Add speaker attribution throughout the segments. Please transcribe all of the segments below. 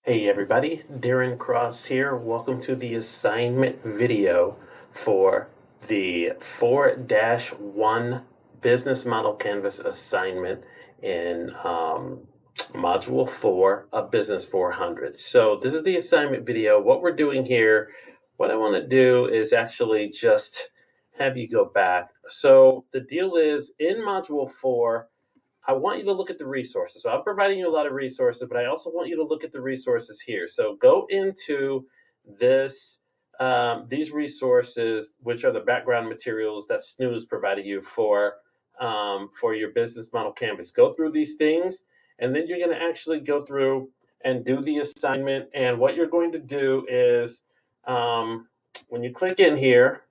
Speaker 1: Hey everybody, Darren Cross here. Welcome to the assignment video for the 4-1 Business Model Canvas assignment in Module 4 of Business 400. So this is the assignment video. What we're doing here, what I want to do is actually just have you go back. So the deal is in Module 4, I want you to look at the resources. So I'm providing you a lot of resources, but I also want you to look at the resources here. So go into this, these resources, which are the background materials that Snooze provided you for your business model canvas. Go through these things, and then you're going to actually go through and do the assignment. And what you're going to do is when you click in here,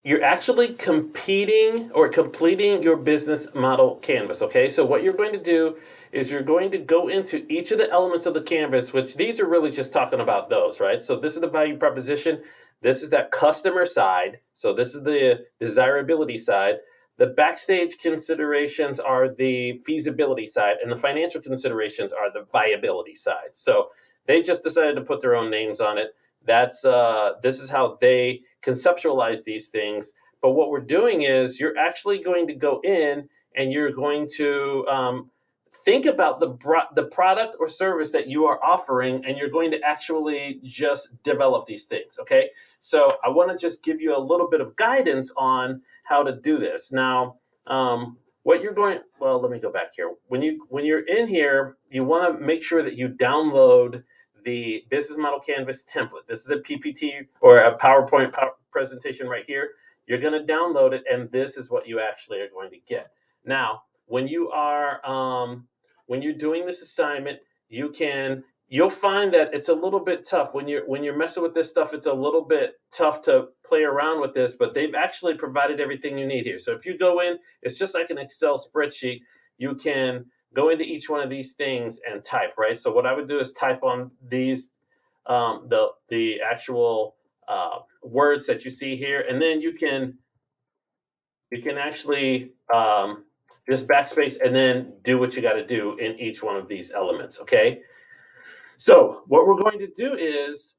Speaker 1: you're actually competing or completing your business model canvas. Okay, so what you're going to do is you're going to go into each of the elements of the canvas, which these are really just talking about those, right? So this is the value proposition. This is that customer side. So this is the desirability side. The backstage considerations are the feasibility side, and the financial considerations are the viability side. So they just decided to put their own names on it. That's this is how they conceptualize these things. But what we're doing is you're actually going to go in and you're going to think about the product or service that you are offering, and you're going to actually just develop these things. Okay, so I want to just give you a little bit of guidance on how to do this. Now, what you're going, well, let me go back here. When you're in here, you want to make sure that you download the business model canvas template. This is a PPT or a PowerPoint presentation right here. You're going to download it, and this is what you actually are going to get. Now, when you're doing this assignment, you'll find that it's a little bit tough when you're messing with this stuff. It's a little bit tough to play around with this, but they've actually provided everything you need here. So if you go in, it's just like an Excel spreadsheet. You can go into each one of these things and type, right? So what I would do is type on these, the actual words that you see here, and then you can actually just backspace and then do what you got to do in each one of these elements. Okay. So what we're going to do is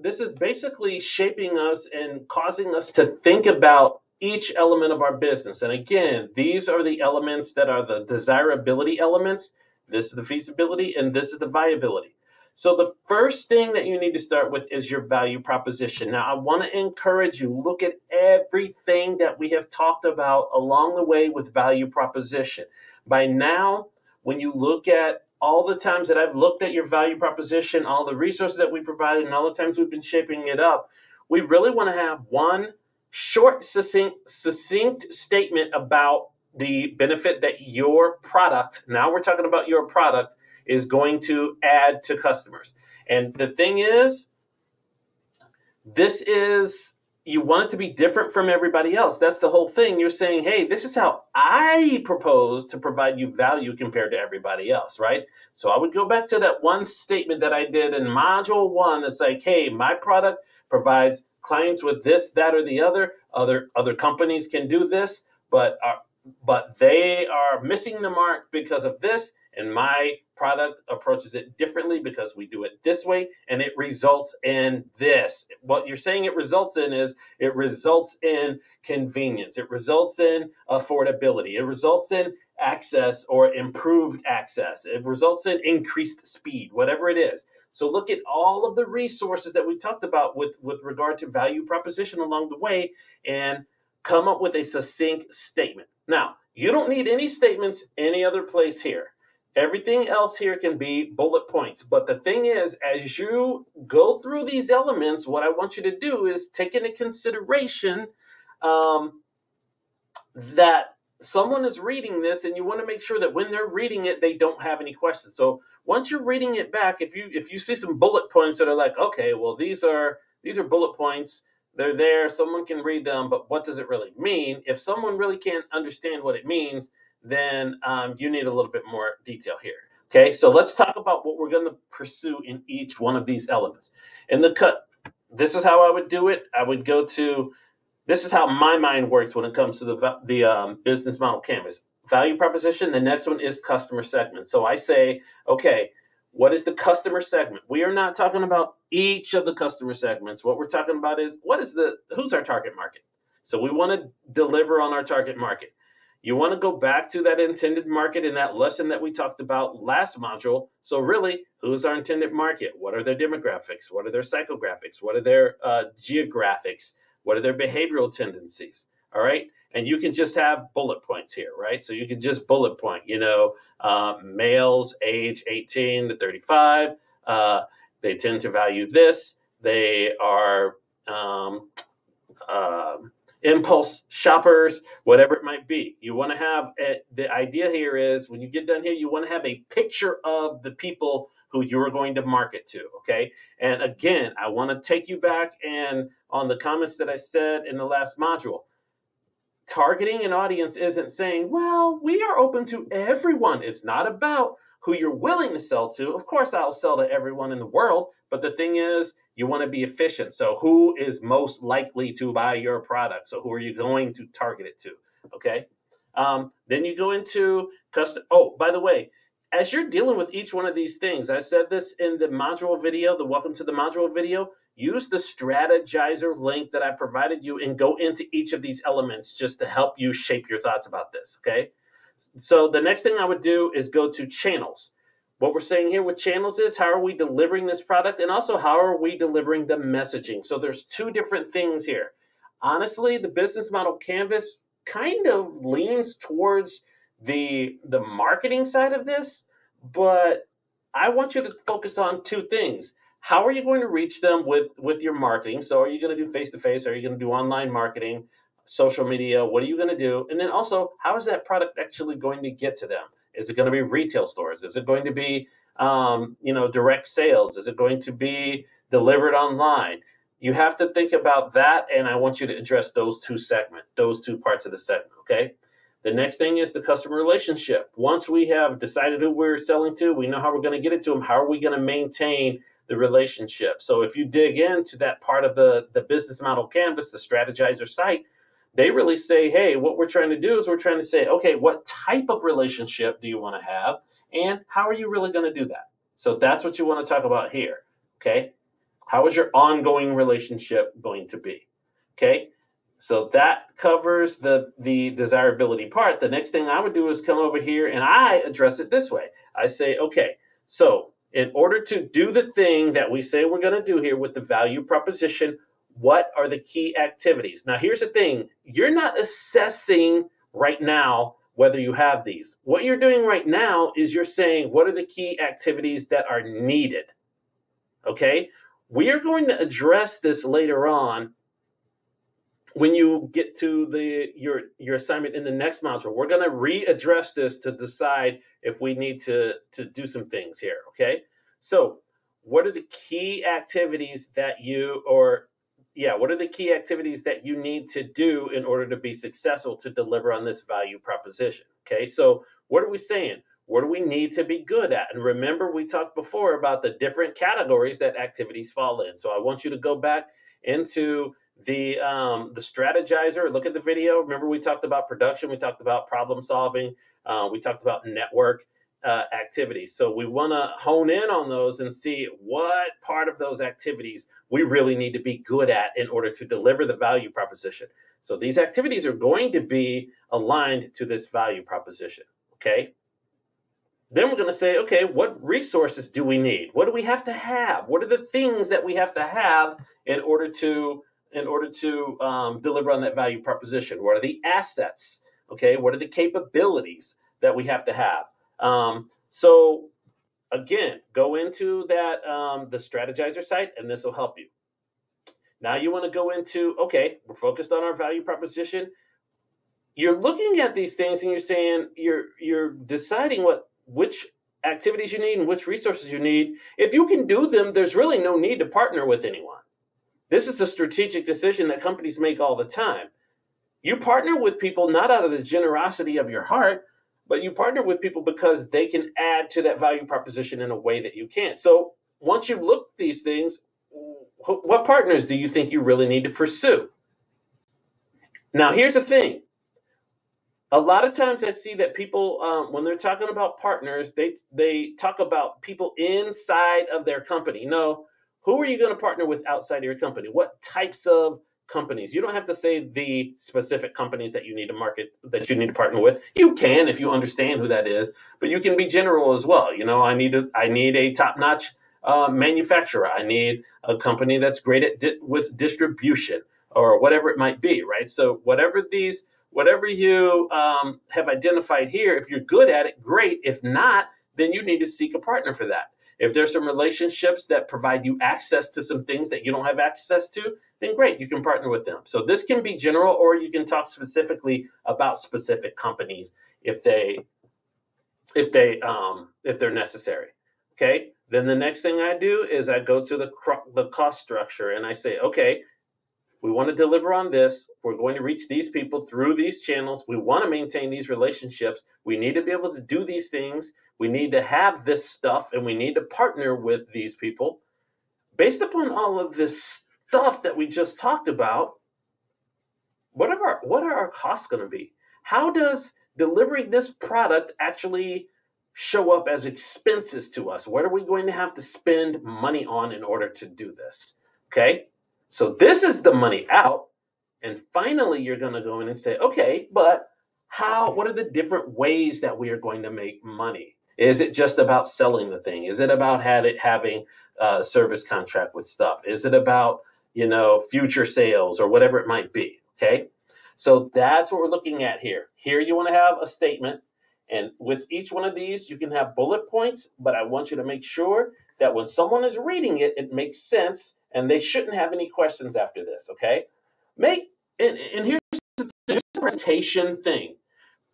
Speaker 1: this is basically shaping us and causing us to think about each element of our business. And again, these are the elements that are the desirability elements. This is the feasibility, and this is the viability. So the first thing that you need to start with is your value proposition. Now, I want to encourage you, look at everything that we have talked about along the way with value proposition. By now, when you look at all the times that I've looked at your value proposition, all the resources that we provided, and all the times we've been shaping it up, we really want to have one short, succinct statement about the benefit that your product, now we're talking about your product, is going to add to customers. And the thing is, you want it to be different from everybody else. That's the whole thing. You're saying, hey, this is how I propose to provide you value compared to everybody else, right? So I would go back to that one statement that I did in Module 1 that's like, hey, my product provides clients with this, that, or the other. Other companies can do this, but they are missing the mark because of this, and my product approaches it differently because we do it this way, and it results in this. What you're saying it results in is it results in convenience, it results in affordability, it results in access or improved access, it results in increased speed, whatever it is. So look at all of the resources that we talked about with regard to value proposition along the way, and come up with a succinct statement. Now, you don't need any statements any other place here. Everything else here can be bullet points. But the thing is, as you go through these elements, what I want you to do is take into consideration that someone is reading this, and you want to make sure that when they're reading it, they don't have any questions. So once you're reading it back, if you see some bullet points that are like, okay, well, these are bullet points, they're there, someone can read them, but what does it really mean? If someone really can't understand what it means, then you need a little bit more detail here. Okay, so let's talk about what we're going to pursue in each one of these elements. In the cut, this is how I would do it. I would go to this is how my mind works when it comes to the business model canvas. Value proposition. The next one is customer segment. So I say, okay, what is the customer segment? We are not talking about each of the customer segments. What we're talking about is who's our target market? So we want to deliver on our target market. You want to go back to that intended market in that lesson that we talked about last module. So really, who's our intended market? What are their demographics? What are their psychographics? What are their geographics? What are their behavioral tendencies? All right. And you can just have bullet points here, right? So you can just bullet point, males age 18 to 35. They tend to value this. They are impulse shoppers, whatever it might be. You want to have the idea here is when you get done here, you want to have a picture of the people who you're going to market to. Okay. And again, I want to take you back and on the comments that I said in the last module. Targeting an audience isn't saying, well, we are open to everyone. It's not about who you're willing to sell to. Of course, I'll sell to everyone in the world. But the thing is, you want to be efficient. So who is most likely to buy your product? So who are you going to target it to? Okay. Then you go into custom. Oh, by the way, as you're dealing with each one of these things, I said this in the module video, the welcome to the module video, use the strategizer link that I provided you and go into each of these elements just to help you shape your thoughts about this, okay? So the next thing I would do is go to channels. What we're saying here with channels is how are we delivering this product and also how are we delivering the messaging? So there's two different things here. Honestly, the business model canvas kind of leans towards the marketing side of this, but I want you to focus on two things. How are you going to reach them with your marketing? So are you going to do face-to-face? Are you going to do online marketing, social media? What are you going to do? And then also, how is that product actually going to get to them? Is it going to be retail stores? Is it going to be direct sales? Is it going to be delivered online? You have to think about that, and I want you to address those two parts of the segment, okay? The next thing is the customer relationship. Once we have decided who we're selling to, we know how we're going to get it to them. How are we going to maintain the relationship? So if you dig into that part of the business model canvas, the strategizer site, they really say, hey, what we're trying to do is we're trying to say, okay, what type of relationship do you want to have? And how are you really going to do that? So that's what you want to talk about here, okay? How is your ongoing relationship going to be, okay? So that covers the desirability part. The next thing I would do is come over here and I address it this way. I say, okay, so in order to do the thing that we say we're going to do here with the value proposition, what are the key activities? Now, here's the thing. You're not assessing right now whether you have these. What you're doing right now is you're saying, what are the key activities that are needed? Okay? We are going to address this later on when you get to your assignment in the next module. We're going to readdress this to decide if we need to do some things here, okay? So what are the key activities that you need to do in order to be successful to deliver on this value proposition, okay? So what are we saying? What do we need to be good at? And remember, we talked before about the different categories that activities fall in. So I want you to go back into the strategizer, look at the video. Remember, we talked about production, we talked about problem solving, we talked about network activities. So we want to hone in on those and see what part of those activities we really need to be good at in order to deliver the value proposition. So these activities are going to be aligned to this value proposition, okay? Then we're going to say, okay, what resources do we need? What do we have to have? What are the things that we have to have in order to deliver on that value proposition? What are the assets? Okay, what are the capabilities that we have to have? So again, go into that the strategizer site, and this will help you. Now you want to go into, okay, we're focused on our value proposition. You're looking at these things and you're saying you're deciding which activities you need and which resources you need. If you can do them, there's really no need to partner with anyone. This is a strategic decision that companies make all the time. You partner with people not out of the generosity of your heart, but you partner with people because they can add to that value proposition in a way that you can't. So once you've looked at these things, what partners do you think you really need to pursue? Now, here's the thing. A lot of times I see that people, when they're talking about partners, they talk about people inside of their company. No, who are you going to partner with outside of your company? What types of companies? You don't have to say the specific companies that you need to market, that you need to partner with. You can if you understand who that is, but you can be general as well. I need a top-notch manufacturer. I need a company that's great at with distribution or whatever it might be, right? So whatever you have identified here, if you're good at it, great. If not, then you need to seek a partner for that. If there's some relationships that provide you access to some things that you don't have access to, then great, you can partner with them. So this can be general, or you can talk specifically about specific companies if they're necessary. Okay. Then the next thing I do is I go to the cost structure and I say, okay, we want to deliver on this. We're going to reach these people through these channels. We want to maintain these relationships. We need to be able to do these things. We need to have this stuff, and we need to partner with these people. Based upon all of this stuff that we just talked about, what are our costs going to be? How does delivering this product actually show up as expenses to us? What are we going to have to spend money on in order to do this? Okay. So this is the money out. And finally, you're going to go in and say, okay, but what are the different ways that we are going to make money? Is it just about selling the thing? Is it about having a service contract with stuff? Is it about, future sales or whatever it might be? Okay. So that's what we're looking at here. Here you want to have a statement. And with each one of these, you can have bullet points, but I want you to make sure that when someone is reading it, it makes sense, and they shouldn't have any questions after this, okay? And here's the presentation thing.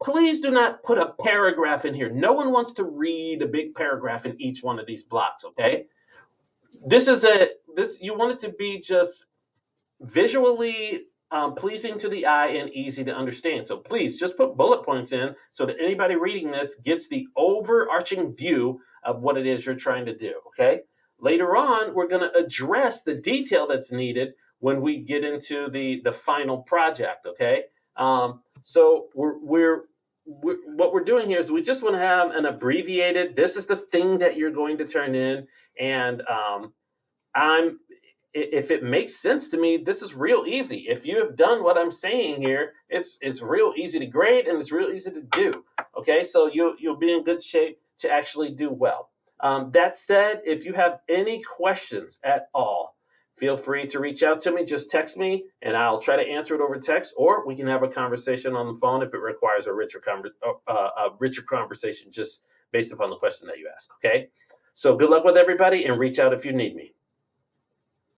Speaker 1: Please do not put a paragraph in here. No one wants to read a big paragraph in each one of these blocks, okay? You want it to be just visually pleasing to the eye and easy to understand. So please just put bullet points in so that anybody reading this gets the overarching view of what it is you're trying to do, okay? Later on, we're going to address the detail that's needed when we get into the final project, okay? So what we're doing here is we just want to have an abbreviated, this is the thing that you're going to turn in, and if it makes sense to me, this is real easy. If you have done what I'm saying here, it's real easy to grade and it's real easy to do. Okay, so you'll be in good shape to actually do well. That said, if you have any questions at all, feel free to reach out to me. Just text me and I'll try to answer it over text, or we can have a conversation on the phone if it requires a richer conversation just based upon the question that you ask. Okay, so good luck with everybody and reach out if you need me.